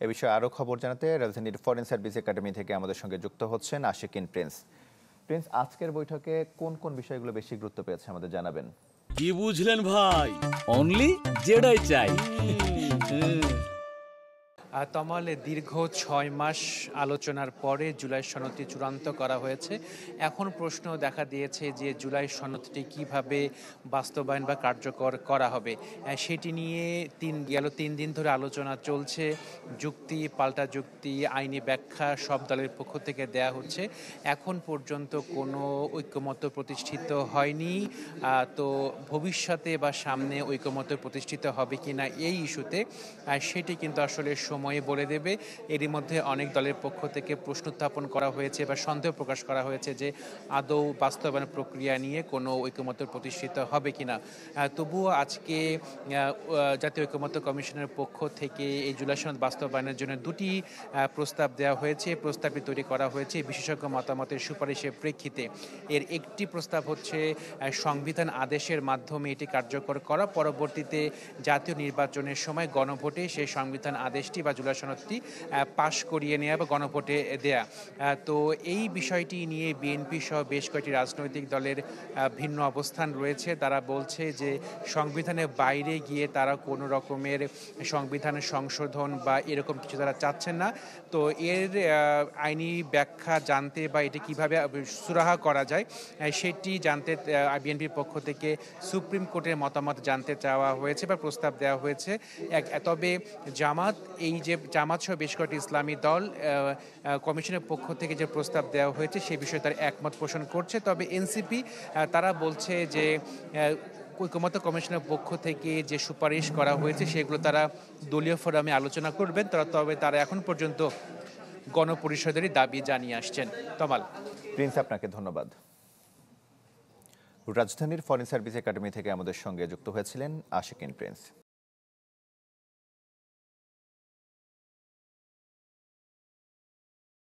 এ বিষয়ে আরও খবর জানাতে রাজধানীর ফরেন সার্ভিস একাডেমি থেকে আমাদের সঙ্গে যুক্ত হচ্ছেন আশিকিন প্রিন্স। প্রিন্স, আজকের বৈঠকে কোন কোন বিষয়গুলো বেশি গুরুত্ব পেয়েছে আমাদের জানাবেন। কি বুঝলেন ভাই? অনলি যেটাই চাই। তমালে দীর্ঘ ৬ মাস আলোচনার পরে জুলাই সনদটি চূড়ান্ত করা হয়েছে। এখন প্রশ্ন দেখা দিয়েছে যে জুলাই সনদটি কিভাবে বাস্তবায়ন বা কার্যকর করা হবে। সেটি নিয়ে গেল ৩ দিন ধরে আলোচনা চলছে। যুক্তি, পাল্টা যুক্তি, আইনি ব্যাখ্যা সব দলের পক্ষ থেকে দেয়া হচ্ছে। এখন পর্যন্ত কোনো ঐকমত্য প্রতিষ্ঠিত হয়নি। তো ভবিষ্যতে বা সামনে ঐকমত্য প্রতিষ্ঠিত হবে কিনা এই ইস্যুতে সেটি কিন্তু আসলে সময়ে বলে দেবে। এরই মধ্যে অনেক দলের পক্ষ থেকে প্রশ্ন উত্থাপন করা হয়েছে বা সন্দেহ প্রকাশ করা হয়েছে যে আদৌ বাস্তবায়ন প্রক্রিয়া নিয়ে কোনো ঐকমত্য প্রতিষ্ঠিত হবে কিনা। তবুও আজকে জাতীয় ঐকমত্য কমিশনের পক্ষ থেকে এই জুলাই সনদ বাস্তবায়নের জন্য দুটি প্রস্তাব দেওয়া হয়েছে। প্রস্তাবটি তৈরি করা হয়েছে বিশেষজ্ঞ মতামতের সুপারিশের প্রেক্ষিতে। এর একটি প্রস্তাব হচ্ছে সংবিধান আদেশের মাধ্যমে এটি কার্যকর করা, পরবর্তীতে জাতীয় নির্বাচনের সময় গণভোটে সেই সংবিধান আদেশটি বা জুলাই সনদটি পাশ করিয়ে নেওয়া বা গণভোটে দেয়া। তো এই বিষয়টি নিয়ে বিএনপি সহ বেশ কয়েকটি রাজনৈতিক দলের ভিন্ন অবস্থান রয়েছে। তারা বলছে যে সংবিধানের বাইরে গিয়ে তারা কোনো রকমের সংবিধানের সংশোধন বা এরকম কিছু তারা চাচ্ছেন না। তো এর আইনি ব্যাখ্যা জানতে বা এটি কিভাবে সুরাহা করা যায় সেটি জানতে বিএনপির পক্ষ থেকে সুপ্রিম কোর্টের মতামত জানতে চাওয়া হয়েছে বা প্রস্তাব দেওয়া হয়েছে। তবে জামাত সহ বেশ কয়েকটি ইসলামী দল কমিশনের পক্ষ থেকে যে প্রস্তাব দেওয়া হয়েছে সে বিষয়ে তার একমত পোষণ করছে। তবে এনসিপি তারা বলছে যে ঐকমত্য কমিশনের পক্ষ থেকে যে সুপারিশ করা হয়েছে সেগুলো তারা দলীয় ফোরামে আলোচনা করবেন। তবে তারা এখন পর্যন্ত গণপরিষদেরই দাবি জানিয়ে আসছেন। তমাল। প্রিন্স, আপনাকে ধন্যবাদ। রাজধানীর ফরেন সার্ভিস একাডেমি থেকে আমাদের সঙ্গে যুক্ত হয়েছিলেন আশিকিন প্রিন্স।